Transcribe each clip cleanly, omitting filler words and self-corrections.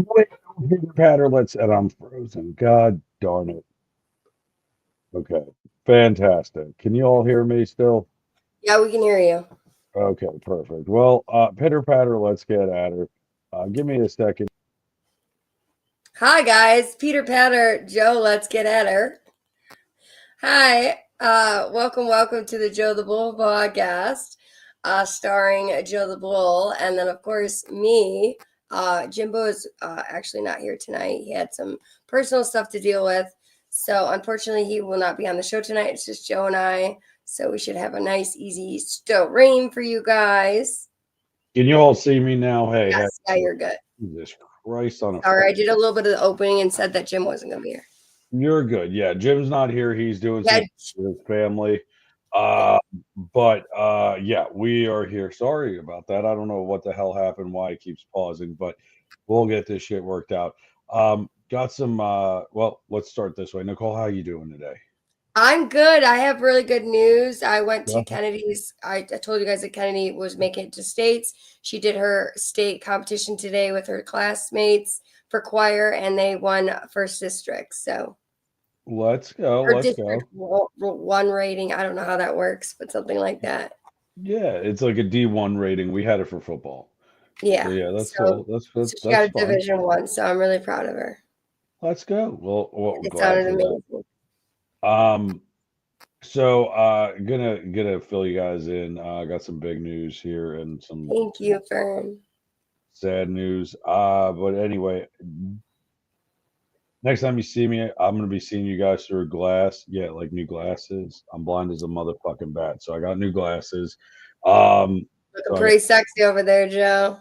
Wait, Peter Patter, and I'm frozen. God darn it. Okay, fantastic. Can you all hear me still? Yeah, we can hear you. Okay, perfect. Well, Pitter Patter, let's get at her. Give me a second. Hi, guys. Peter Patter, Joe, let's get at her. Hi. Welcome to the Joe the Bull podcast, starring Joe the Bull. And then, of course, me. Jimbo is actually not here tonight. He had some personal stuff to deal with. So, unfortunately, he will not be on the show tonight. It's just Joe and I. So, we should have a nice, easy reign for you guys. Can you all see me now? Hey, hey, Yes, yeah, you're good. Jesus Christ on a Sorry, I did a little bit of the opening and said that Jim wasn't going to be here. You're good. Yeah, Jim's not here. He's doing Yeah, some with his family. Uh, but yeah, we are here. Sorry about that. I don't know what the hell happened, why it keeps pausing, but we'll get this shit worked out. Got some well, let's start this way. Nicole, how you doing today? I'm good. I have really good news. I went to Yeah. Kennedy's. I told you guys that Kennedy was making it to states. She did her state competition today with her classmates for choir, and they won first district. So Let's go. her Let's district go. one rating. I don't know how that works, but something like that. Yeah, it's like a D1 rating. We had it for football. So Yeah. yeah, that's So cool. That's so that's she got that's a fun. Division 1. So I'm really proud of her. Let's go. Well, It glad sounded for that. amazing. Um, So, gonna fill you guys in. I got some big news here and Thank some you, Fern. sad news. But anyway, next time you see me, I'm gonna be seeing you guys through glass. Yeah, like new glasses. I'm blind as a motherfucking bat, so I got new glasses. Um, Looking so I got, pretty sexy over there, Joe.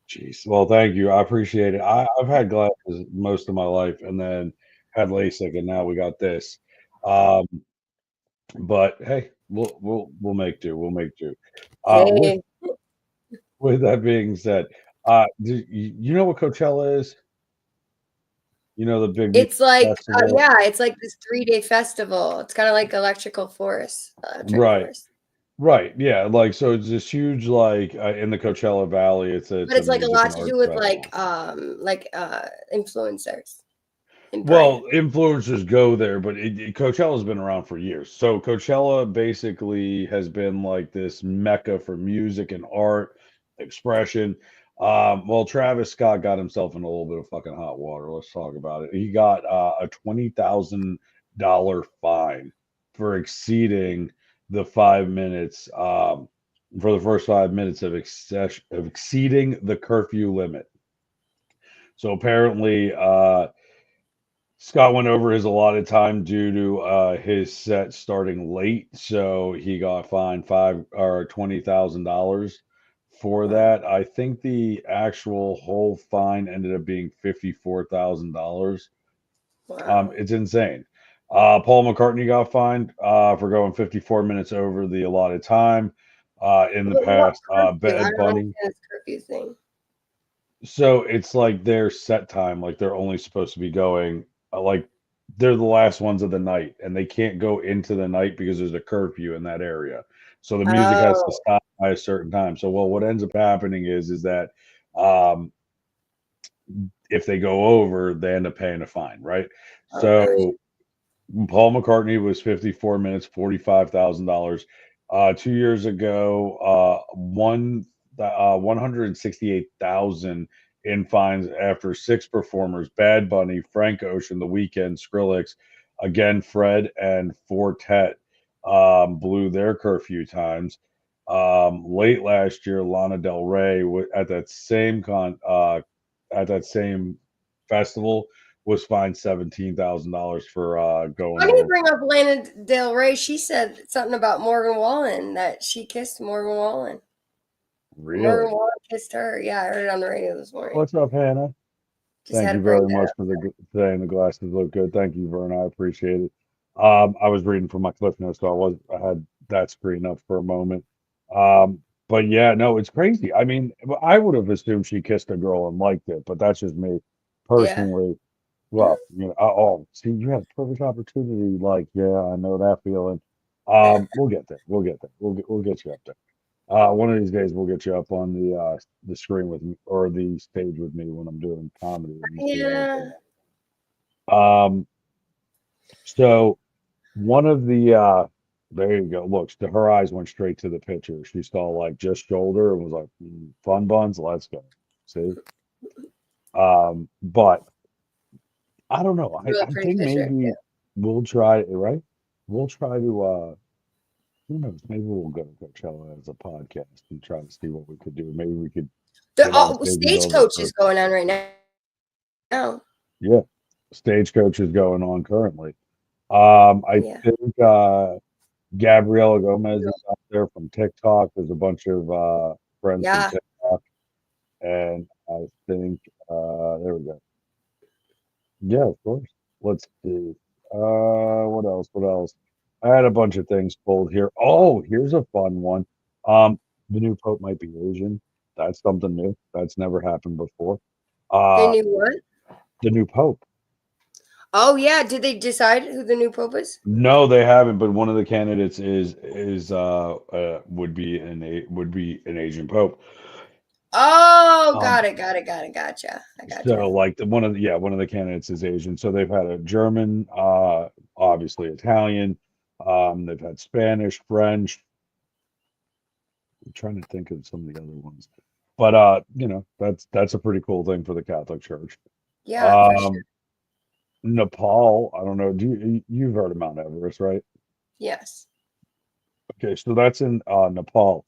jeez. Well, thank you. I appreciate it. I've had glasses most of my life, and then had LASIK, and now we got this. Um, but hey, we'll make do. We'll make do. With Hey, that being said, you know what Coachella is? You know the big music it's like, festival, yeah, it's like this 3-day festival. It's kind of like Electric right? Forest, Right, yeah. Like so, it's this huge like in the Coachella Valley. It's but a it's like a music lot and to do arts with festival. influencers and Well, brand. influencers go there, but Coachella's been around for years. So Coachella basically has been like this mecca for music and art expression. Well, Travis Scott got himself in a little bit of fucking hot water. Let's talk about it. He got a $20,000 fine for exceeding the 5 minutes for the first 5 minutes of exceeding the curfew limit. So apparently, Scott went over his allotted time due to his set starting late, so he got fined five or $20,000 for Wow. that. I think the actual whole fine ended up being $54,000. Wow. It's insane. Paul McCartney got fined for going 54 minutes over the allotted time in the What past. curfew? I Bad don't Bunny. understand this curfew thing. So it's like their set time, like they're only supposed to be going like they're the last ones of the night and they can't go into the night because there's a curfew in that area. So the music has to Oh, stop by a certain time. So well what ends up happening is that um if they go over, they end up paying a fine, right? oh gosh. So Paul McCartney was 54 minutes, $45,000. 2 years ago, 168,000 in fines after six performers: Bad Bunny, Frank Ocean, The Weeknd, Skrillex, again Fred and Fortet blew their curfew times. Late last year, Lana Del Rey at that same festival was fined $17,000 for going Funny you over. bring up Lana Del Rey. She said something about Morgan Wallen that she kissed Morgan Wallen. Morgan Really? Wallen kissed her. Yeah, I heard it on the radio this morning. What's up, Hannah? Just Thank had to you bring very that much up. for saying the glasses look good. Thank you, Vern. I appreciate it. I was reading from my cliff notes, so I had that screen up for a moment. But yeah, no, it's crazy. I mean, I would have assumed she kissed a girl and liked it, but that's just me Yeah. personally. Well, oh, see, you had a perfect opportunity. Like, yeah, I know that feeling. We'll get there. We'll get there. We'll get you up there. One of these days we'll get you up on the screen with me or the stage with me when I'm doing comedy and see how it Yeah. goes. Um, so one of the there you go. Look, her eyes went straight to the picture. She saw like just shoulder and was like, fun buns, let's go. See? But I don't know. Really I pretty think picture. Yeah. maybe we'll try it, right? We'll try to who knows, maybe we'll go to Coachella as a podcast and try to see what we could do. Maybe we could The get on stage and go over stagecoach is going on right now. yeah. Stagecoach is going on currently. I Yeah. think Gabriela Gomez is out there from TikTok. There's a bunch of friends from Yeah. TikTok, and I think there we go. Yeah, of course. Let's see. What else? What else? I had a bunch of things pulled here. Oh, here's a fun one. Um, the new pope might be Asian. That's something new. That's never happened before. The Uh, new what? the new pope. Oh yeah. Did they decide who the new pope is? No, they haven't, but one of the candidates is would be an Asian pope. Oh, Um, got it. Got it. Got it. Gotcha. I so gotcha. like one of the candidates is Asian. So they've had a German, obviously Italian, they've had Spanish, French. I'm trying to think of some of the other ones. But that's a pretty cool thing for the Catholic Church. Yeah, for sure. Um, Nepal, I don't know. You've heard of Mount Everest, right? Yes. Okay, so that's in Nepal.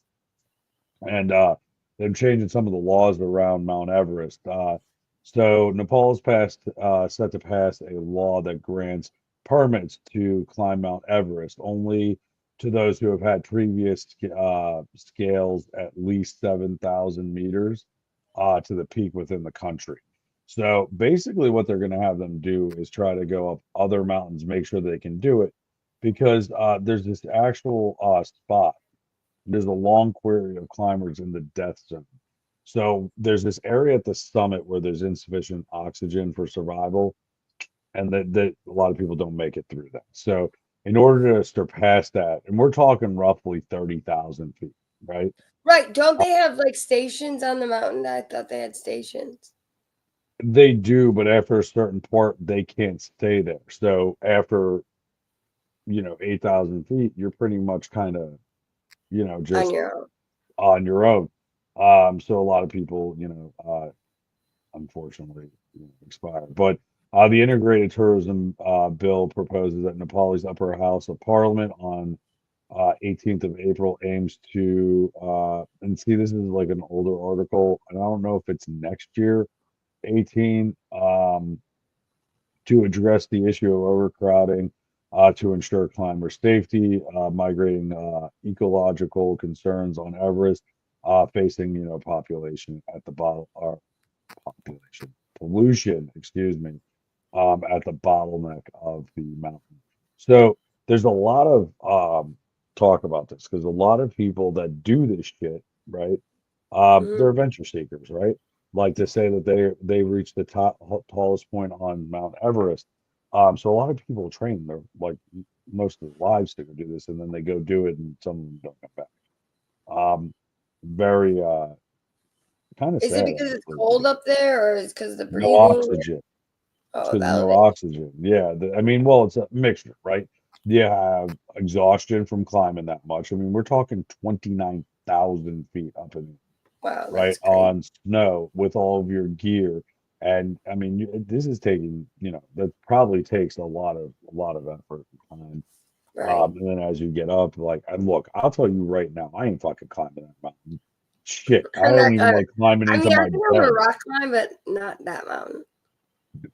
And they're changing some of the laws around Mount Everest. So Nepal's passed set to pass a law that grants permits to climb Mount Everest only to those who have had previous scales at least 7,000 meters to the peak within the country. So basically, what they're going to have them do is try to go up other mountains, make sure they can do it, because there's this actual spot. There's a long query of climbers in the death zone. So there's this area at the summit where there's insufficient oxygen for survival, and that a lot of people don't make it through that. So in order to surpass that, and we're talking roughly 30,000 feet, right? Right. Don't they have like stations on the mountain? I thought they had stations. They do, but after a certain part, they can't stay there. So after 8,000 feet, you're pretty much kind of On just your own. on your own. So a lot of people, unfortunately, expire. But the integrated tourism bill proposes that Nepal's upper house of parliament on 18th of April aims to, and see, this is like an older article, and I don't know if it's next year, 18, to address the issue of overcrowding, to ensure climber safety, migrating ecological concerns on Everest, facing, population at the bottom, or population pollution, excuse me, at the bottleneck of the mountain. So there's a lot of talk about this because a lot of people that do this shit, right? Mhm. They're adventure seekers, right? Like to say that they reached the tallest point on Mount Everest. So a lot of people train their like most of their lives to go do this, and then they go do it, and some of them don't come back. Very kind of Is it sad, because it's honestly. cold up there, or is it because of the No breathing? oxygen. It's Oh, because the no elevation. oxygen. Yeah, I mean, well, it's a mixture, right? You have exhaustion from climbing that much. I mean, we're talking 29,000 feet up in, Wow, right, that's crazy. on snow with all of your gear. And I mean, this is taking, that probably takes a lot of effort and time. Right. And then as you get up, like, and look, I'll tell you right now, I ain't fucking climbing that mountain. Shit, I I'm don't not even gonna. like climbing I into mean, I my think I'm gonna bed. rock climb, but not that mountain.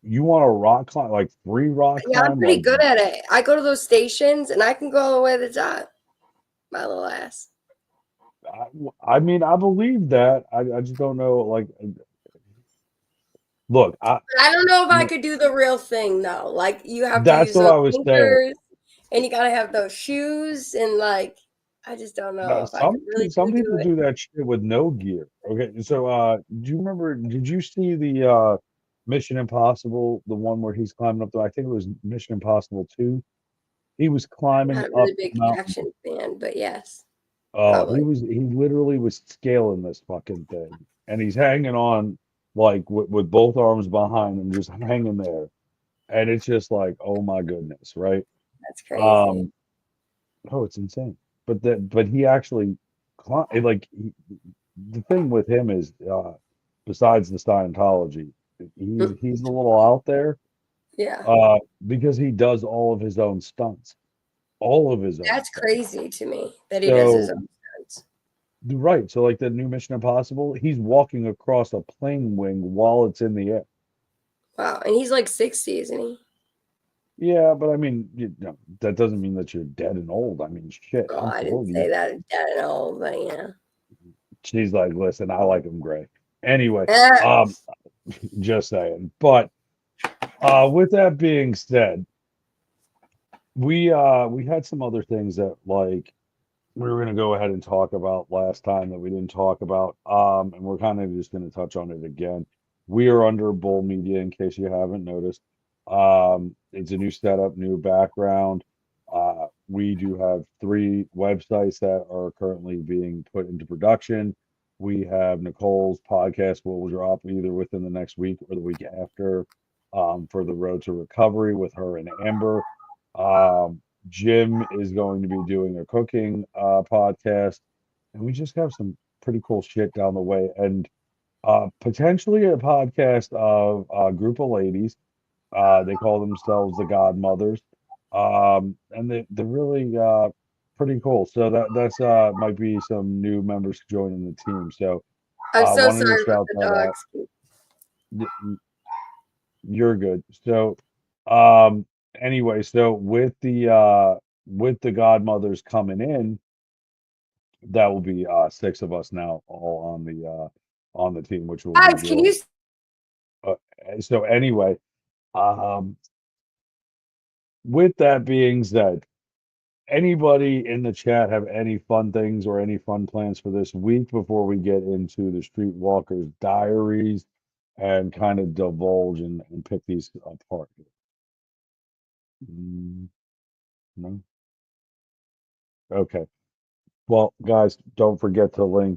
You want to rock climb, like free rock Yeah, I'm climb, pretty like good at it. I go to those stations and I can go all the way to the top. My little ass. I mean, I believe that. I just don't know. Like, look, But I don't know if I could do the real thing though. Like you have to that's use what those I was saying. blinkers and you gotta have those shoes and like I just don't Now, know if I could really some do people it. do that shit with no gear. Okay, so do you remember? Did you see the Mission Impossible, the one where he's climbing up the? I think it was Mission Impossible 2. He was I'm climbing not a up really big Mount. action fan, but yes. Oh, Probably. he literally was scaling this fucking thing, and he's hanging on like with both arms behind him, just hanging there, and it's just like, oh my goodness, right? That's crazy. Um, oh, it's insane. But he actually, like the thing with him is, besides the Scientology, he's a little out there, Yeah. because he does all of his own stunts, all of his own That's stunts. crazy to me that he does his So own stunts. right, so like the new Mission Impossible, he's walking across a plane wing while it's in the air. Wow. And he's like 60, isn't he? Yeah, but I mean, that doesn't mean that you're dead and old. I mean, shit, Well, I'm I didn't 40. say that at all, but yeah. She's like, listen, I like him gray. Anyway, Ah, um, just saying. But with that being said, we had some other things that like we were gonna go ahead and talk about last time that we didn't talk about. And we're kind of just gonna touch on it again. We are under Bull Media, in case you haven't noticed. It's a new setup, new background. We do have three websites that are currently being put into production. We have Nicole's podcast will drop either within the next week or the week after, for the Road to Recovery with her and Amber. Jim is going to be doing a cooking podcast, and we just have some pretty cool shit down the way, and potentially a podcast of a group of ladies. They call themselves the Godmothers, and they're really pretty cool. So that's might be some new members joining the team. So I'm so wanted to sorry about shout the that out. dogs. You're good. So, um, anyway, so with the godmothers coming in, that will be six of us now, all on the team, which will be Guys, can you real. Uh, so anyway, um, with that being said, anybody in the chat have any fun things or any fun plans for this week before we get into the Streetwalkers diaries and kind of divulge and pick these apart? Mm, no? Okay. Well, guys, don't forget to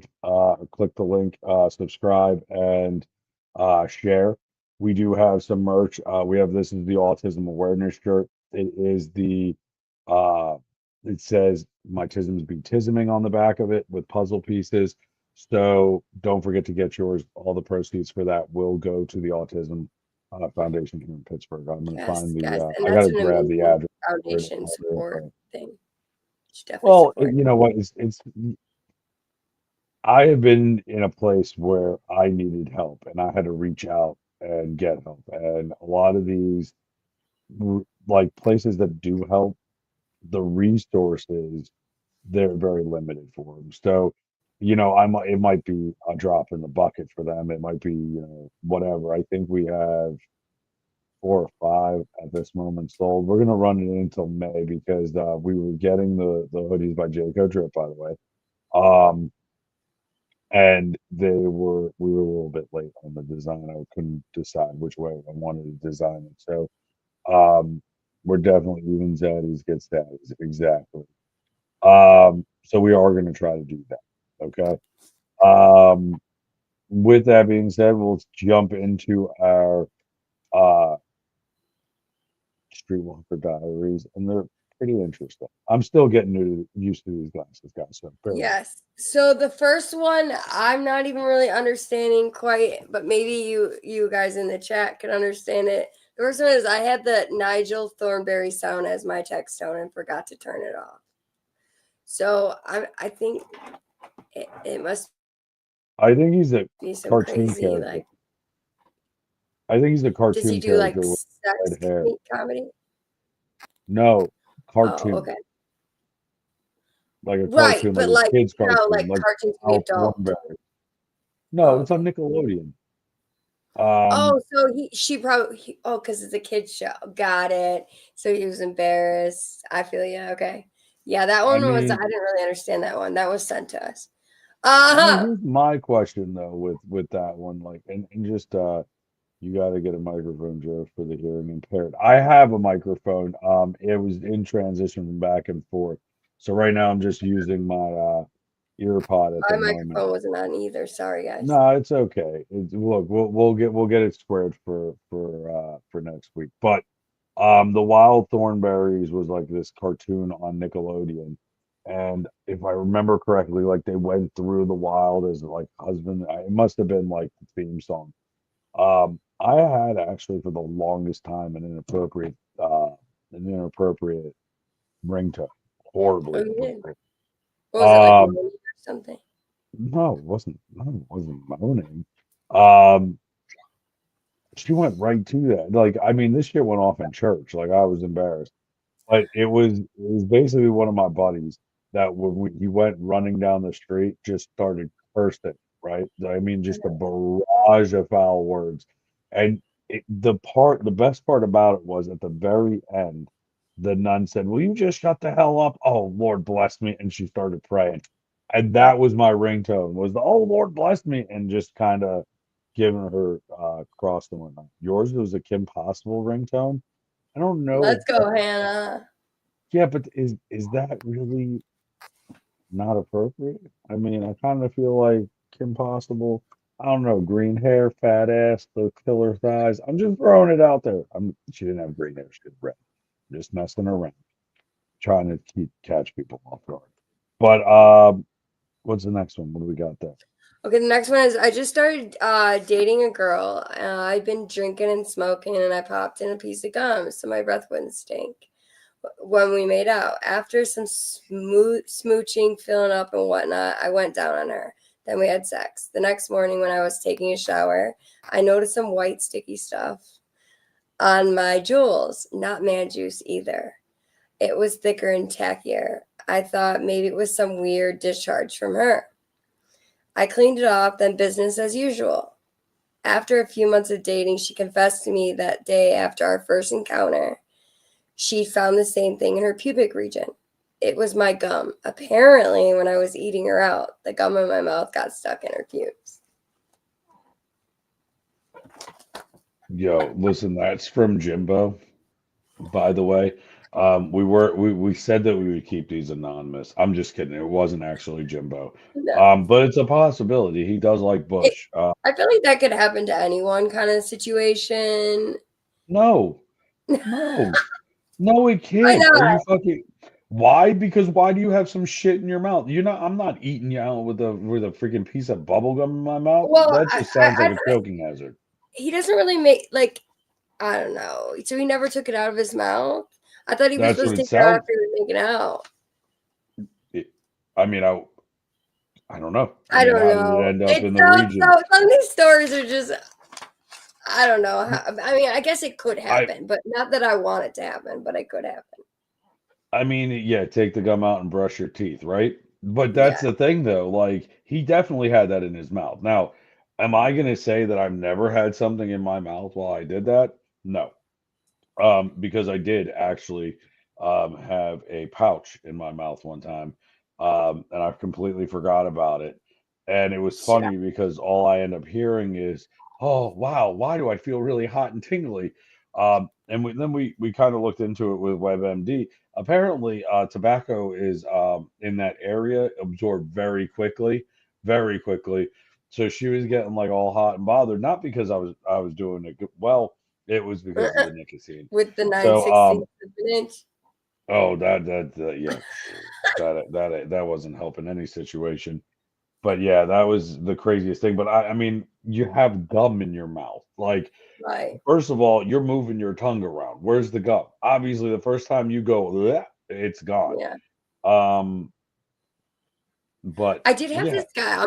click the link, subscribe and share. We do have some merch. We have this is the autism awareness shirt. It is uh it says my tisms be tisming on the back of it with puzzle pieces. So don't forget to get yours. All the proceeds for that will go to the Autism Foundation here in Pittsburgh. I'm gonna Yes, find guys, and I gotta that's an grab the amazing address for it and foundation all the support info. thing. You should definitely Well, support. you know what? It's I have been in a place where I needed help and I had to reach out and get help. And a lot of these like places that do help, the resources, they're very limited for them. So, it might be a drop in the bucket for them. It might be, whatever. I think we have 4 or 5 at this moment sold. We're gonna run it until May because we were getting the hoodies by Jayco Drip, by the way. Um, and we were a little bit late on the design. I couldn't decide which way I wanted to design it. So um we're definitely even zaddies get zaddies. Exactly. So we are gonna try to do that. Okay. Um with that being said, we'll jump into our uh Streetwalker Diaries, and they're pretty interesting. I'm still getting used to these glasses, guys, so bear with me. Yes. So the first one, I'm not even really understanding quite, but maybe you guys in the chat can understand it. The first one is I had the Nigel Thornberry sound as my text tone and forgot to turn it off. So I think it must I think he's a be some cartoon crazy character. like. I think he's a Does he cartoon do like character with sex red hair. comedy? No, Oh, cartoon, okay. like a Right, cartoon, like but a like kid's you know, cartoon, like like cartoons can be Al adult. Thornberry. No, Oh, it's on okay. Nickelodeon. Um, Oh, so she probably because it's a kid's show. Got it. So he was embarrassed. I feel you. Okay. Yeah, that I one was I mean, didn't really understand that one. That was sent to us. now Uh-huh. here's my question though with that one, like, and just you got to get a microphone, Joe, for the hearing impaired. I have a microphone. It was in transition from back and forth, so right now I'm just using my earpod at the My moment. microphone wasn't on either. Sorry, guys. No, it's okay. Look, we'll get it squared for next week. But the Wild Thornberries was like this cartoon on Nickelodeon, and if I remember correctly, like they went through the wild as like husband. It must have been like the theme song. I had actually for the longest time an inappropriate ringtone, horribly Oh, you did. inappropriate. What was it like, Um, moaning or something? no, it wasn't. No, it wasn't moaning. Um, she went right to that. Like, I mean, this shit went off in church. Like, I was embarrassed. But it was basically one of my buddies that he went running down the street, just started cursing, right? I mean, just a barrage of foul words. And the best part about it was at the very end, the nun said, "Will you just shut the hell up? Oh, Lord bless me." And she started praying. And that was my ringtone, was the "Oh, Lord bless me," and just kind of giving her cross and whatnot. Yours was a Kim Possible ringtone. I don't know Let's if go, Hannah. yeah, but is that really not appropriate? I mean, I kind of feel like Kim Possible. I don't know, green hair, fat ass, the killer thighs. I'm just throwing it out there. She didn't have green hair, she had red. Just messing around, trying to catch people off guard. But what's the next one? What do we got there? Okay, the next one is I just started dating a girl. I'd been drinking and smoking, and I popped in a piece of gum so my breath wouldn't stink when we made out. After some smooching, filling up, and whatnot, I went down on her. Then we had sex. The next morning, when I was taking a shower, I noticed some white sticky stuff on my jewels. Not man juice either. It was thicker and tackier. I thought maybe it was some weird discharge from her. I cleaned it off, then business as usual. After a few months of dating, she confessed to me that day after our first encounter, she found the same thing in her pubic region. It was my gum. Apparently, when I was eating her out, the gum in my mouth got stuck in her pubes. Yo, listen, that's from Jimbo, by the way. We said that we would keep these anonymous. I'm just kidding. It wasn't actually Jimbo. No. But it's a possibility. He does like It, Bush. I feel like that could happen to anyone kind of situation. No, no, no, it Why can't. Are not? you fucking why? Because why do you have some shit in your mouth? I'm not eating you out with a freaking piece of bubble gum in my mouth. Well, That just sounds like a choking hazard. he doesn't really make, like, I don't know. So he never took it out of his mouth? I thought he was That's what supposed to it take it out sounds. after he was making out. It, I mean, I don't know. I I mean, don't how did it know. end up It in the sounds region? so. Some of these stories are just. I don't know. I mean, I guess it could I happen, but not that I want it to happen. But it could happen. I mean, yeah, take the gum out and brush your teeth, right? But that's Yeah. the thing, though. Like, he definitely had that in his mouth. Now, am I going to say that I've never had something in my mouth while I did that? No. Because I did actually have a pouch in my mouth one time, and I completely forgot about it. And it was Should I? funny because all I end up hearing is, "Oh wow, why do I feel really hot and tingly?" And then we kind of looked into it with WebMD. Apparently, tobacco is in that area absorbed very quickly. So she was getting like all hot and bothered, not because I was doing it well, it was because of the nicotine. With the nine So, sixteenths of an inch. oh, yeah, that wasn't helping any situation. But yeah, that was the craziest thing. But I mean, you have gum in your mouth. Like, Right. first of all, you're moving your tongue around. Where's the gum? Obviously, the first time you go, "Bleh," it's gone. Yeah. Um, but I did have yeah, this guy.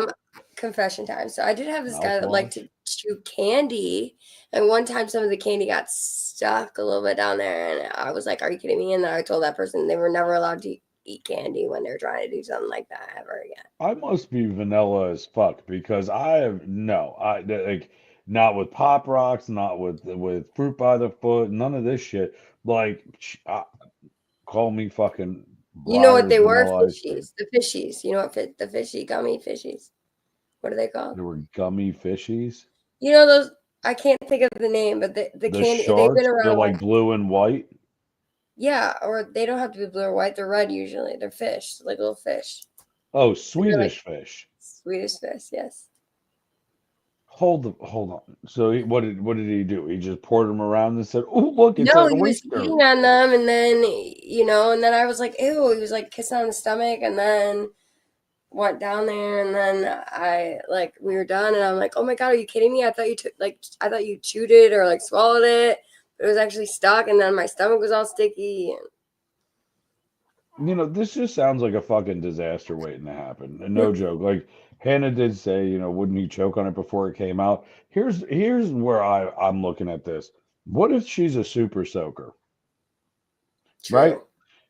Confession time. So I did have this guy that liked mouthwash. to chew candy, and one time some of the candy got stuck a little bit down there, and I was like, "Are you kidding me?" And then I told that person they were never allowed to eat candy when they're trying to do something like that ever again. I must be vanilla as fuck because I have no, like not with Pop Rocks, not with Fruit by the Foot, none of this shit. Like, call me fucking You know what Breyers they were? vanilla ice cream. Fishies. The fishies. You know what the fishy gummy fishies? What are they called? There were gummy fishies. You know those? I can't think of the name, but the The candy they've been sharks, they're around. like blue and white. Yeah, or they don't have to be blue or white. They're red usually. They're fish, like little fish. Oh, They were like Swedish fish. Swedish fish, yes. Hold on. So what did he do? He just poured them around and said, "Oh, look, it's No, an he was oyster." eating on them, and then and then I was like, "Ew!" He was like kissing on the stomach, and then went down there, and then we were done, and I'm like, "Oh my God, are you kidding me? I thought you took I thought you chewed it or like swallowed it, but it was actually stuck, and then my stomach was all sticky." This just sounds like a fucking disaster waiting to happen. And And no joke. Like Hannah did say, wouldn't he choke on it before it came out? Here's where I'm looking at this. What if she's a super soaker, right? true,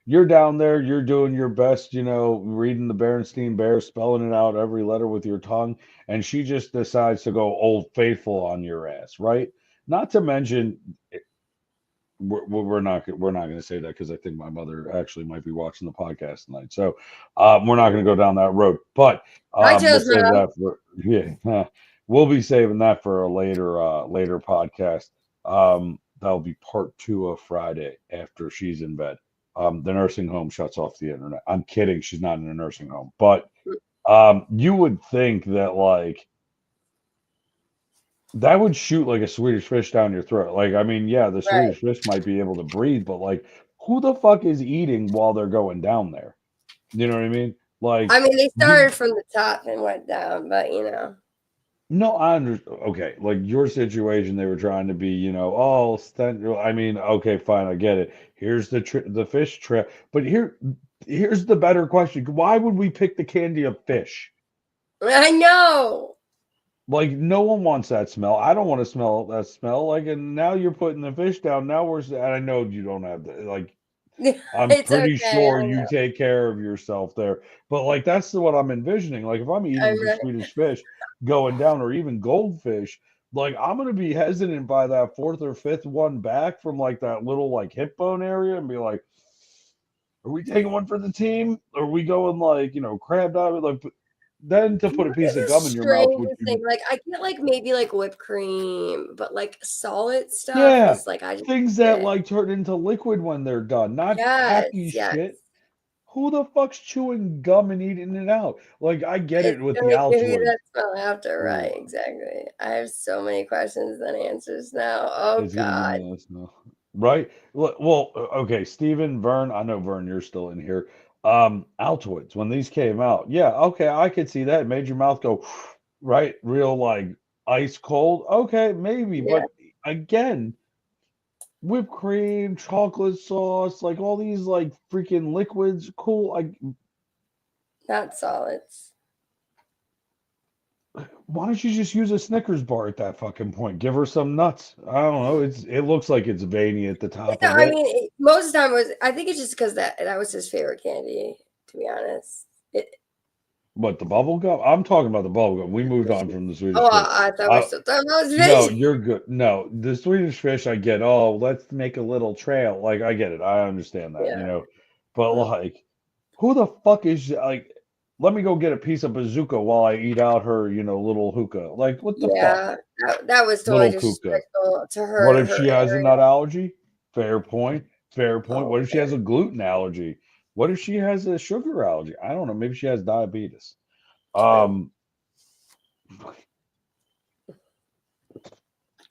You're down there, you're doing your best, reading the Berenstein Bears, spelling it out every letter with your tongue, and she just decides to go Old Faithful on your ass, right? Not to mention, we're not going to say that because I think my mother actually might be watching the podcast tonight, so we're not going to go down that road. But hi, we'll Joe's save mom. that for we'll be saving that for a later podcast. That'll be part 2 of Friday after she's in bed. The nursing home shuts off the internet. I'm kidding. She's not in a nursing home. But you would think that that would shoot like a Swedish fish down your throat. Like, I mean, yeah, the Right. Swedish fish might be able to breathe, but who the fuck is eating while they're going down there? You know what I mean? I Like, mean, they you, started from the top and went down, but no, I understand. Okay, like your situation, they were trying to be, oh, I mean, okay, fine, I get it. Here's the fish trip, but here's the better question: why would we pick the candy of fish? I know. Like no one wants that smell. I don't want to smell that smell. Like, and now you're putting the fish down. Now and I know you don't have the like. I'm It's pretty okay. sure I you know. take care of yourself there. But that's what I'm envisioning. Like if I'm I'm eating the right. Swedish fish going down, or even goldfish, like I'm gonna be hesitant by that fourth or fifth one back from that little hip bone area and be like, are we taking one for the team? Are we going crab diving? Then to put a piece It's of the gum in your mouth would strangest be. thing. Like I get maybe whipped cream, but solid stuff Yeah, is I just things that get. turn into liquid when they're done, not Yes, tacky yes. shit. Who the fuck's chewing gum and eating it out? Like I get It's it with the gonna give you Altoids. that smell after, right? Ooh, Exactly. I have so many questions than answers now. Oh it's gonna give God. me this now, right? Well, okay, Steven, Vern. I know Vern, you're still in here. Altoids when these came out, yeah, okay, I could see that. It made your mouth go right, real ice cold. Okay, maybe, Yeah, but again, whipped cream, chocolate sauce, all these freaking liquids. Cool. not solids. Why don't you just use a Snickers bar at that fucking point? Give her some nuts. I don't know. It looks like it's veiny at the top No, of I it. mean, most of the time was. I think it's just because that was his favorite candy. To be honest, it. What, the bubble gum? I'm talking about the bubble gum. We moved on from the Oh, Swedish fish. I thought we are I, still talking about his no, fish. you're good. No, the Swedish fish, I get. Oh, let's make a little trail. I get it. I understand Yeah. that. But who the fuck is let me go get a piece of bazooka while I eat out her, little hookah. Like, what the fuck? Yeah, that was totally Little kuka. disrespectful to What her if her she has a area. nut allergy? Fair point. Fair point. Oh, What if she has a gluten allergy? What if she has a sugar allergy? I don't know. Maybe she has diabetes. true. Um,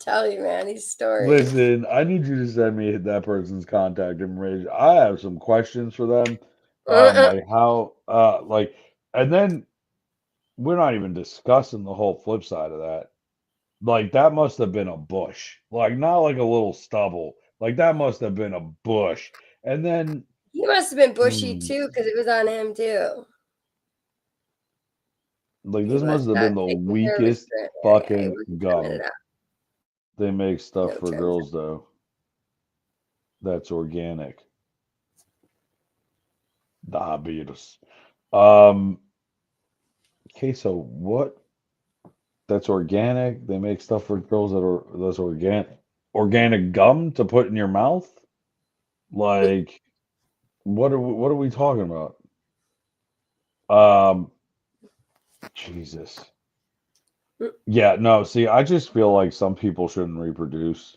Tell you, man, these stories. listen, I need you to send me that person's contact information. I have some questions for them. Uh-uh. Like how, and then we're not even discussing the whole flip side of that. Like that must have been a bush, not like a little stubble. Like that must have been a bush. And then, He must have been bushy mm, too, because it was on him too. He this was must have not been the taking care of his weakest strip. Yeah, he fucking wasn't trimming gum. it out. They make stuff No for trims. girls though. That's organic. Diabetes. Um, okay, so what? That's organic. They make stuff for girls that's organic gum to put in your mouth? Like what are we talking about? Um, Jesus. Yeah, no, see, I just feel like some people shouldn't reproduce.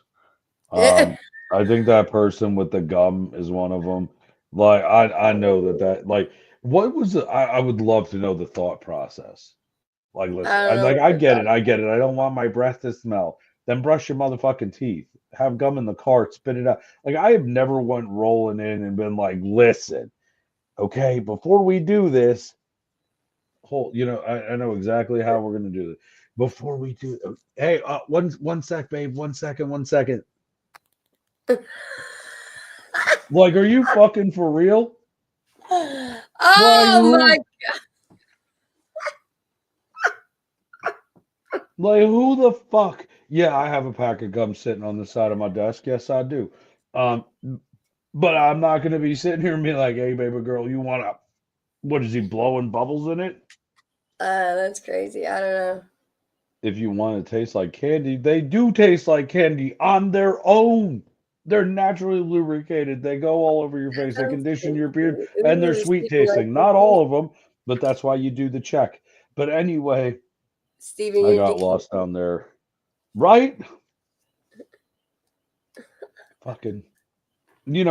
Um, I think that person with the gum is one of them. I know that What was the, I would love to know the thought process. Like, listen, I don't know like what I they're get it, talking. I get it. I don't want my breath to smell. Then brush your motherfucking teeth. Have gum in the cart, spit it out. Like I have never went rolling in and been like, listen, okay, before we do this, hold, I know exactly how we're gonna do it. Before we do, hey, one sec, babe, 1 second, 1 second. Like, are you fucking for real? Like Oh my! who? Like who the fuck? Yeah, I have a pack of gum sitting on the side of my desk. Yes, I do. Um, but I'm not gonna be sitting here and be like, "Hey, baby girl, you wanna? What is he blowing bubbles in it? That's crazy. I don't know. If you want to taste like candy, they do taste like candy on their own. They're naturally lubricated. They go all over your That face. They sounds condition your beard, crazy. and they're Ooh, sweet Steven like tasting. Not candy. all of them, but that's why you do the check. But anyway, Steven, I you got need lost down there. Right? Fucking. He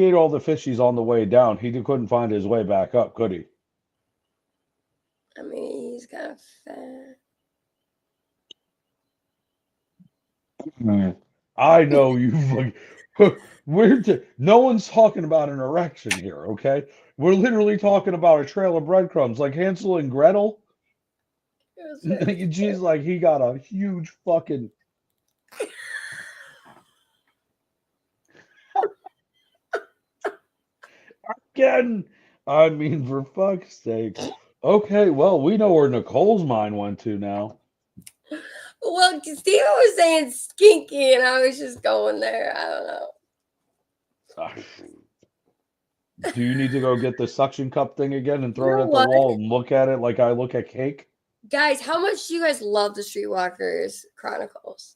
ate all the fishies on the way down. He couldn't find his way back up, could he? I mean, he's kind of fat. Mm. I know you. No one's talking about an erection here, okay? We're literally talking about a trail of breadcrumbs, like Hansel and Gretel. It was very She's like, he got a huge fucking. Again. I mean, for fuck's sake. Okay, well, we know where Nicole's mind went to now. well, Steven was saying skinky, and I was just going there. I don't know. Ah, do you need to go get the suction cup thing again and You throw it know at the what? wall and look at it like I look at cake? Guys, how much do you guys love the Streetwalkers Chronicles?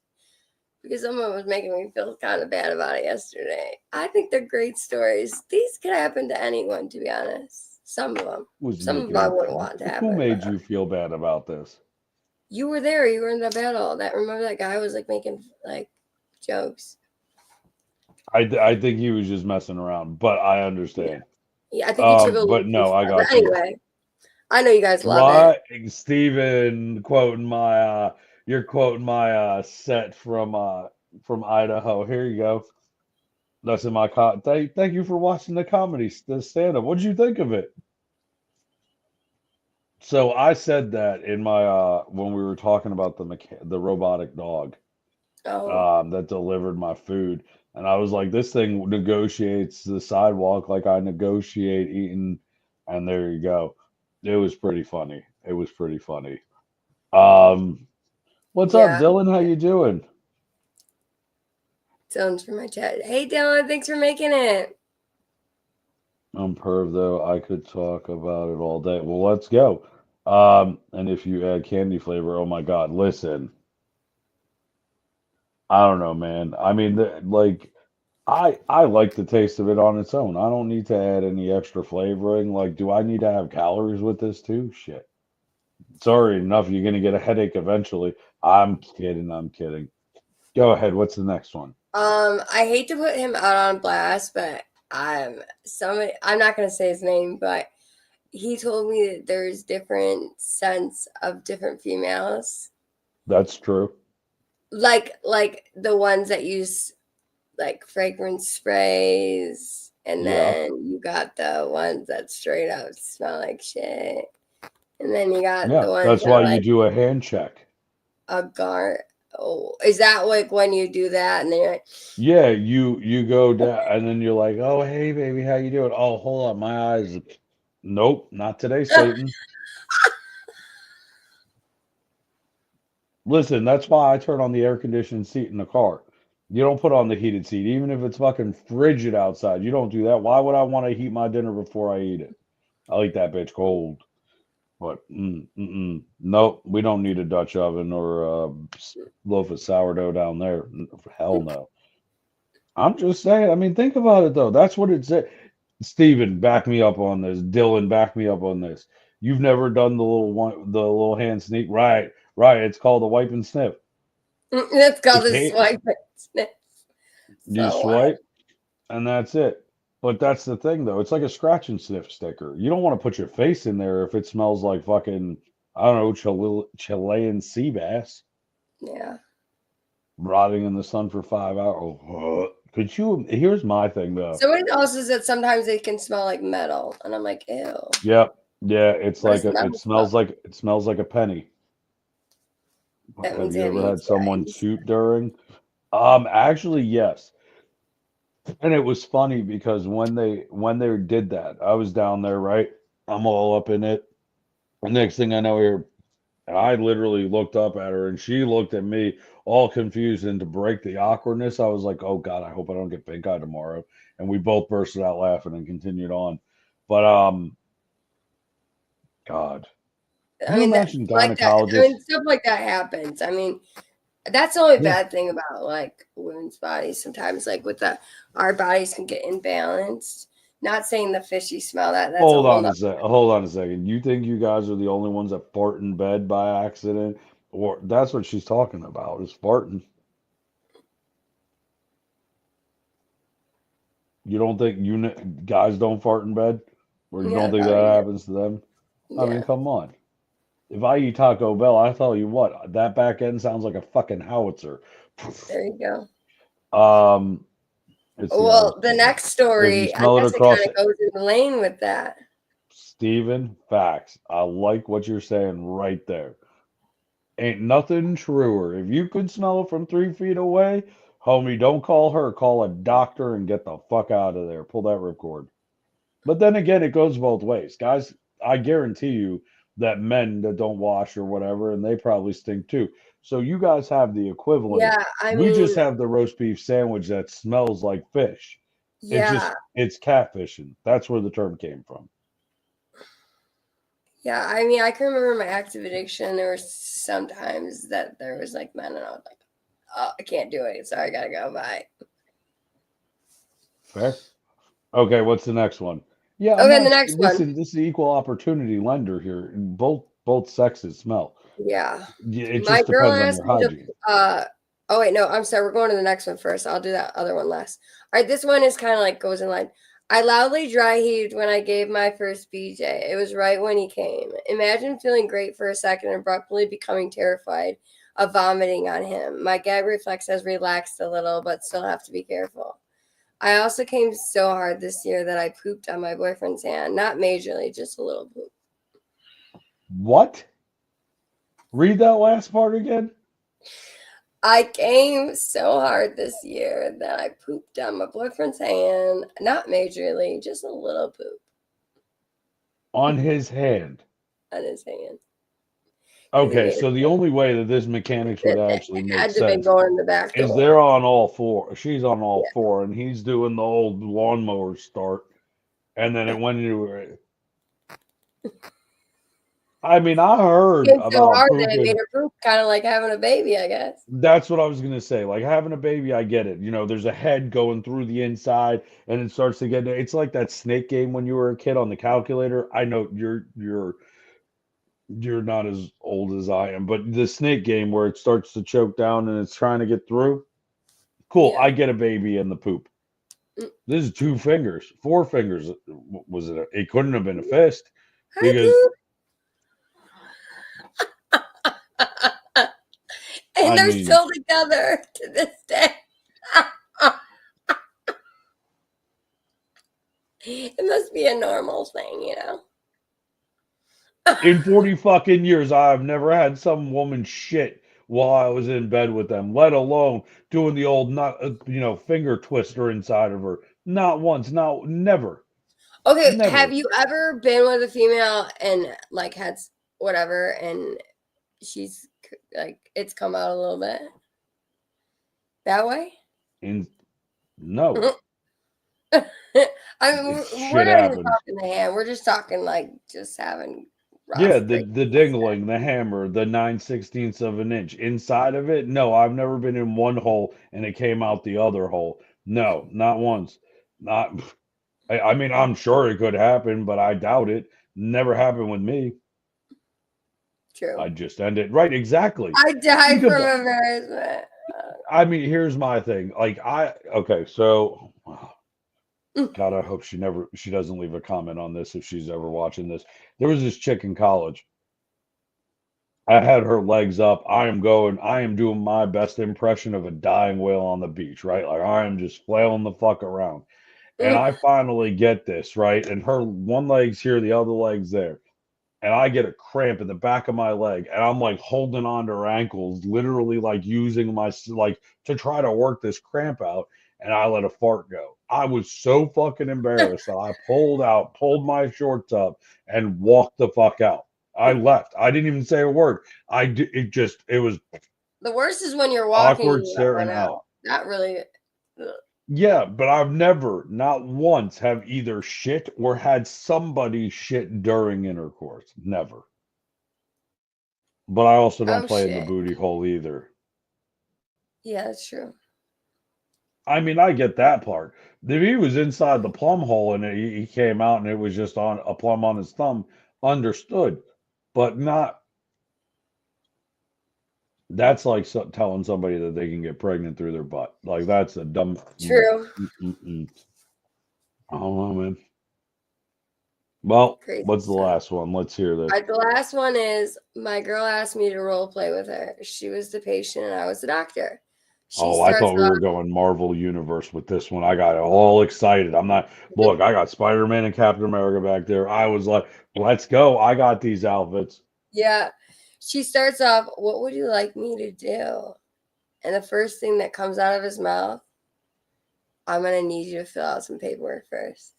Because someone was making me feel kind of bad about it yesterday. I think they're great stories. These could happen to anyone, to be honest. Some of them. Was Some of them I making wouldn't want to Who happen, but made you feel bad about this? you were there. You were in the battle. That remember that guy was like making like jokes. I think he was just messing around, but I Yeah, understand. yeah. I think he took a little But too no, I far. But got you. anyway, I know you guys love it. Right, Steven quoting my you're quoting my set from Idaho. Here you go. That's in my thank you for watching the stand up. What'd you think of it? So I said that in my when we were talking about the robotic dog Oh, that delivered my food, and I was like, this thing negotiates the sidewalk like I negotiate eating, and there you go. It was pretty funny. It was pretty funny. Um, what's up, yeah. Dylan? How you doing? Sounds for my chat. Hey, Dylan, thanks for making it. I'm perv though. I could talk about it all day. Well, let's go. And if you add candy flavor, oh my God, listen. I don't know, man. I mean, like I like the taste of it on its own. I don't need to add any extra flavoring. Like, do I need to have calories with this too? Shit. Sorry, enough. You're gonna get a headache eventually. I'm kidding. I'm kidding. Go ahead. What's the next one? I hate to put him out on blast, but somebody I'm not gonna say his name, but he told me that there's different scents of different females. That's true. Like the ones that use like fragrance sprays, and Yeah. then you got the ones that straight up smell like shit. And then you got Yeah. the ones That's that why are you like do a hand check. a gar. Oh, is that like when you do that and they're like, Yeah, you go down and then you're like, "Oh, hey baby, how you doing?" "Oh, hold on, my eyes." Nope, not today, Satan. Listen, that's why I turn on the air conditioned seat in the car. You don't put on the heated seat, even if it's fucking frigid outside. You don't do that. Why would I want to heat my dinner before I eat it? I like that bitch cold. But nope, we don't need a Dutch oven or a loaf of sourdough down there. Hell no. I'm just saying. I mean, think about it though. That's what it's. Steven, back me up on this. Dylan, back me up on this. You've never done the little hand sneak, right? Right. It's called a wipe and snip. let's You call this can't. swipe. You So what? swipe, and that's it. But that's the thing, though. It's like a scratch and sniff sticker. You don't want to put your face in there if it smells like fucking, I don't know, Chilean sea bass Yeah. rotting in the sun for 5 hours. Oh, could you? Here's my thing, though. Somebody else says that sometimes they can smell like metal, and I'm like, ew. Yep. Yeah, it's What like does metal smell? it smells like a penny. That Have means they you have ever had someone UTIs. shoot during? Actually, yes. And it was funny because when they did that, I was down there, right? I'm all up in it. The next thing I know, here, I literally looked up at her and she looked at me all confused. And to break the awkwardness, I was like, "Oh God, I hope I don't get pink eye tomorrow." And we both bursted out laughing and continued on. But God, can I you mean, that imagine like that. I gynecologists? mean, stuff like that happens. I mean, that's the only Yeah. bad thing about like women's bodies. Sometimes, like with our bodies can get imbalanced. Not saying the fishy smell that's a Hold whole on a nother. sec. Hold on a second. You think you guys are the only ones that fart in bed by accident? Or that's what she's talking about is farting. You don't think guys don't fart in bed? Or you don't Yeah, think probably that do. happens to them? I mean, Yeah, come on. If I eat Taco Bell, I tell you what, that back end sounds like a fucking howitzer. there you go. Um, it's the other Well, the thing. next If you story, I smell it guess it kind across of goes in the lane with that. Steven, facts. I like what you're saying right there. Ain't nothing truer. If you could smell it from 3 feet away, homie, don't call her. Call a doctor and get the fuck out of there. Pull that ripcord. But then again, it goes both ways. Guys, I guarantee you that men that don't wash or whatever, and they probably stink too. So you guys have the equivalent. Yeah, I We just mean, have the roast beef sandwich that smells like fish. yeah, It's catfishing. That's where the term came from. yeah. I mean, I can remember my active addiction. There were sometimes that there was like men, and I was like, oh, I can't do it. Sorry, I gotta go. Bye. Fair. Okay, what's the next one? Yeah, I'm Okay, the not. next one. Listen, this is equal opportunity lender here. Both sexes smell. Yeah. Yeah, it My just girl depends on asked your me to hygiene. oh wait, no, I'm sorry. We're going to the next one first. I'll do that other one last. All right, this one is kind of like goes in line. I loudly dry heaved when I gave my first BJ. It was right when he came. Imagine feeling great for a second and abruptly becoming terrified of vomiting on him. My gag reflex has relaxed a little, but still have to be careful. I also came so hard this year that I pooped on my boyfriend's hand. Not majorly, just a little poop. What? Read that last part again. I came so hard this year that I pooped on my boyfriend's hand. Not majorly, just a little poop On his hand. on his hand. Because he Okay, made so the only way that this mechanics would it actually make had to be sense going in the back is door. they're on all four. She's on all Yeah. four, and he's doing the old lawnmower start, and then it went into. I mean, I heard Came so about hard that it made pooping. her poop kind of like having a baby, I guess. That's what I was gonna say. Like having a baby, I get it. You know, there's a head going through the inside, and it starts to get. It's like that snake game when you were a kid on the calculator. I know you're not as old as I am, but the snake game where it starts to choke down and it's trying to get through. Cool. Yeah. I get a baby in the poop. Mm. This is 2 fingers, 4 fingers. Was it? It couldn't have been a fist Hi, because poop. And I they're mean, still together to this day. It must be a normal thing, you know? in 40 fucking years, I've never had some woman shit while I was in bed with them, let alone doing the old not finger twister inside of her. Not once, never, Okay, have never. you ever been with a female and like had whatever and she's like it's come out a little bit that way? In no, I mean, we're shit not even happens. talking the hand. We're just talking like just having Yeah, rough, the crazy the sex. dingling, the hammer, the 9/16 of an inch inside of it. No, I've never been in one hole and it came out the other hole. No, not once. Not. I mean, I'm sure it could happen, but I doubt it. Never happened with me. I True. just ended right. Exactly. I died Think from about. embarrassment. I mean, here's my thing. Like okay, so God, I hope she doesn't leave a comment on this if she's ever watching this. There was this chick in college. I had her legs up. I am doing my best impression of a dying whale on the beach, right? Like I am just flailing the fuck around. And I finally get this, right? And her one leg's here, the other leg's there. And I get a cramp in the back of my leg. And I'm like holding on to her ankles, literally like using my, like to try to work this cramp out. And I let a fart go. I was so fucking embarrassed that I pulled my shorts up and walked the fuck out. I left. I didn't even say a word. It was The worst is when you're walking and awkward you let one staring out. out. That really. Ugh. Yeah, but I've never, not once, have either shit or had somebody shit during intercourse. Never. But I also don't Oh play in the shit. booty hole either. Yeah, that's true. I mean, I get that part. If he was inside the plum hole and he came out and it was just on a plum on his thumb, understood. But not, that's like telling somebody that they can get pregnant through their butt. Like, that's a dumb. True. I don't know, man. Well, Crazy what's the stuff. last one? Let's hear this. The last one is my girl asked me to role play with her. She was the patient and I was the doctor. She Oh, I starts thought we off. were going Marvel Universe with this one. I got all excited. I'm not, look, I got Spider-Man and Captain America back there. I was like, let's go. I got these outfits. Yeah. She starts off, what would you like me to do? And the first thing that comes out of his mouth, I'm going to need you to fill out some paperwork first.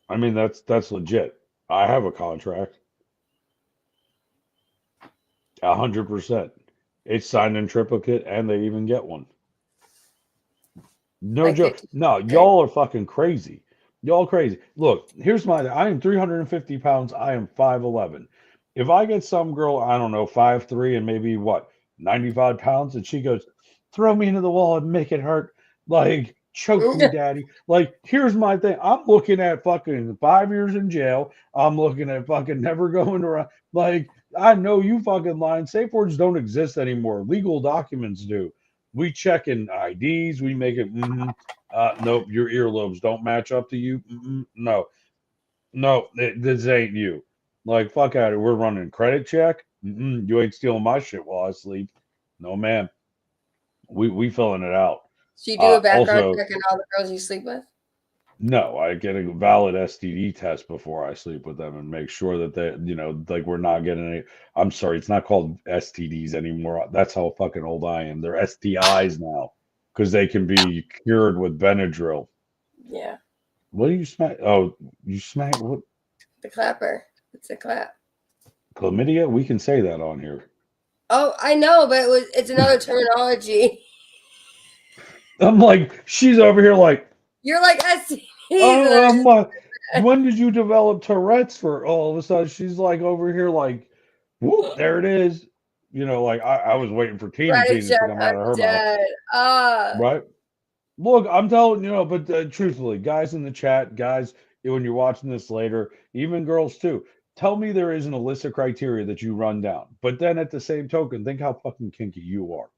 I mean, that's legit. I have a contract. 100%. It's signed in triplicate and they even get one. No Like joke. 50. No, y'all are fucking crazy. Y'all crazy. Look, here's I am 350 pounds. I am 5'11". If I get some girl, I don't know, 5'3" and maybe what, 95 pounds, and she goes, throw me into the wall and make it hurt. Like, choke me, daddy. Like, here's my thing. I'm looking at fucking 5 years in jail. I'm looking at fucking never going around. Like, I know you fucking lying. Safe words don't exist anymore. Legal documents do. We check in IDs. We make it. Nope, your earlobes don't match up to you. No, no, this ain't you. Like fuck out of it. We're running credit check. You ain't stealing my shit while I sleep. No, man. We filling it out. So you do a background Also, check on all the girls you sleep with? no, I get a valid STD test before I sleep with them and make sure that they, like we're not getting any. I'm sorry, it's not called STDs anymore. That's how fucking old I am. They're STIs now because they can be cured with Benadryl. Yeah. What do you smack? Oh, you smack what? The clapper. It's a clap. Chlamydia? We can say that on here. Oh, I know, but it's another terminology. I'm like, she's over here like, You're like STDs. oh, I'm like, when did you develop Tourette's for all of a sudden? She's like over here like, whoop, there it is. Like I was waiting for Tina Credit Tina to check. come out I'm of her mouth, dead. right? Look, I'm telling but truthfully, guys in the chat, guys, when you're watching this later, even girls too, tell me there isn't a list of criteria that you run down. But then at the same token, think how fucking kinky you are.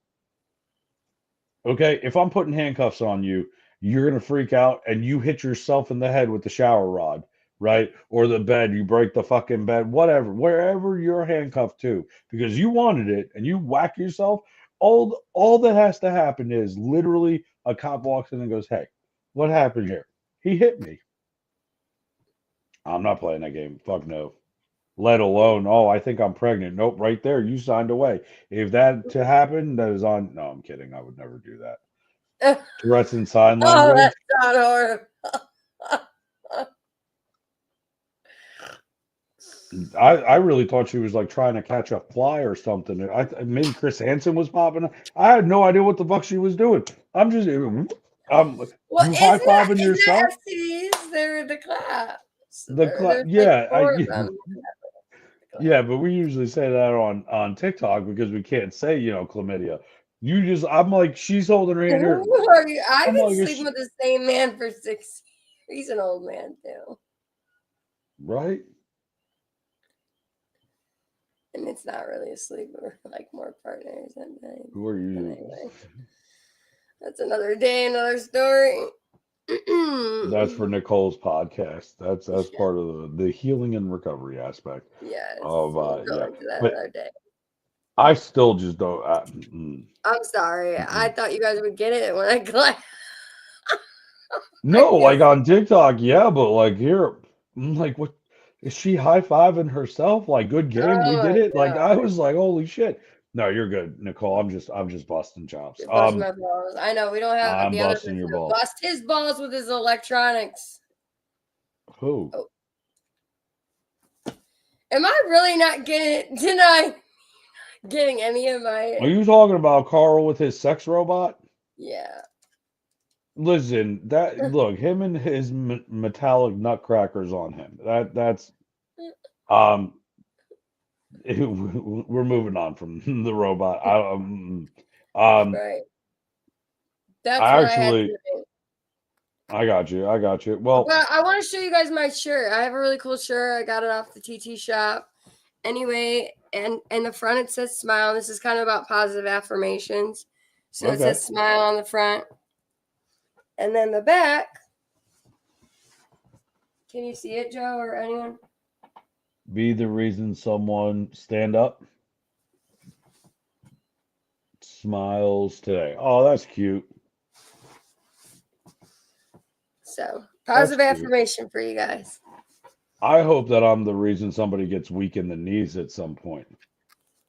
Okay, if I'm putting handcuffs on you, you're gonna freak out and you hit yourself in the head with the shower rod, right? Or the bed, you break the fucking bed, whatever, wherever you're handcuffed to, because you wanted it and you whack yourself. All that has to happen is literally a cop walks in and goes, "Hey, what happened here? He hit me." I'm not playing that game. Fuck no. Let alone, oh, I think I'm pregnant. Nope, right there, you signed away. If that to happen, that is on. No, I'm kidding. I would never do that. Tourette's and sign Oh, language. that's not horrible. I really thought she was like trying to catch a fly or something. Maybe Chris Hansen was popping. I had no idea what the fuck she was doing. I'm just, Well, you high fiving isn't that yourself. STDs? They're the claps. There's like Yeah, four of them. yeah, but we usually say that on TikTok because we can't say chlamydia. I'm like, she's holding her hand here. Who are you? I've I'm been like, sleeping with the same man for 6 years. He's an old man too. right? And it's not really a sleeper, like more partners and things. Who are But you? anyway, that's another day, another story. That's for Nicole's podcast. That's part of the healing and recovery aspect Yes, of we'll go yeah. into that But another day. I still just don't. I'm sorry. I Mm-mm. thought you guys would get it when I glad. I No, feel like on TikTok, yeah, but like here, I'm like, what is she high fiving herself? Like, good game, we oh did my it. Like, I god. was like, holy shit. No, you're good, Nicole. I'm just busting chops. You're busting my balls. I know we don't have I'm the other busting person your to balls. bust his balls with his electronics. Who? Oh, am I really not getting tonight? Getting any of Are my you talking about Carl with his sex robot? yeah. Listen, that look, him and his metallic nutcrackers on him. That's um, we're moving on from the robot. Um, Right. That's I what I had actually, to. I got you. I got you. Well, But I want to show you guys my shirt. I have a really cool shirt. I got it off the TT shop. Anyway, and the front it says smile. This is kind of about positive affirmations. So it okay. says smile on the front. And then the back. Can you see it, Joe, or anyone? Be the reason someone stand up, smiles today. Oh, that's cute. So That's positive cute. affirmation for you guys. I hope that I'm the reason somebody gets weak in the knees at some point.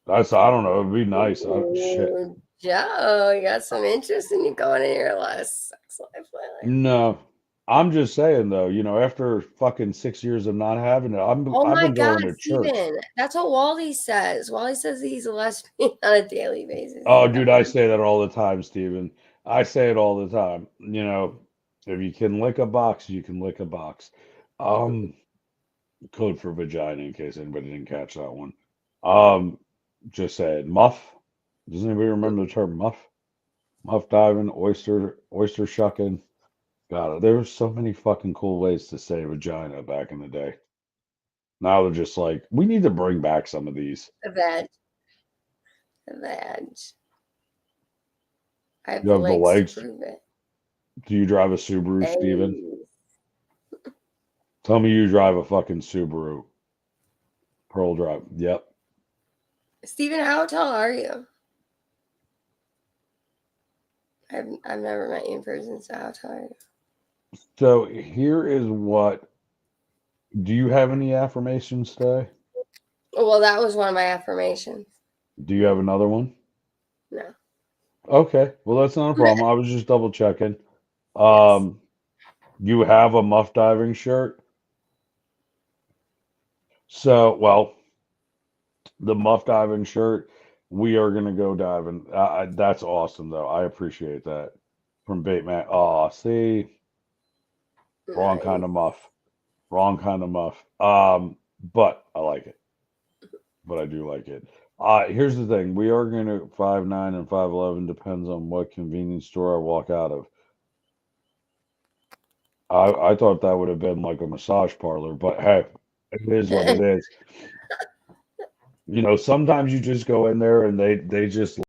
I don't know. It'd be nice. Shit. Ooh, Joe, you got some interest in you going in your last sex life lately. No, I'm just saying though. After fucking 6 years of not having it, Oh I've my been God, going to church. Steven. That's what Wally says. Wally says he's a lesbian on a daily basis. Oh, He's dude, I say that all the time, Steven. I say it all the time. If you can lick a box, you can lick a box. Um, Code for vagina, in case anybody didn't catch that one. Um, just saying, muff. Does anybody remember the term muff? Muff diving, oyster shucking. God, there were so many fucking cool ways to say vagina back in the day. Now they're just like, we need to bring back some of these. the veg. The veg. I have You the have the legs to legs. prove it. Do you drive a Subaru, Steven? Hey. Tell me you drive a fucking Subaru. Pearl Drive. Yep. Steven, how tall are you? I've never met you in person, so how tall are you? So here is what. Do you have any affirmations today? Well, that was one of my affirmations. Do you have another one? No. Okay. Well, that's not a problem. I was just double checking. Yes. You have a muff diving shirt. So, well, the muff diving shirt, we are gonna go diving. That's awesome, though. I appreciate that from Bateman. Oh, see, wrong kind Nice. of muff. Wrong kind of muff. But I like it. But I do like it. Here's the thing. We are gonna 5'9" and 5'11", depends on what convenience store I walk out of. I thought that would have been like a massage parlor, but hey, it is what it is. Sometimes you just go in there and they just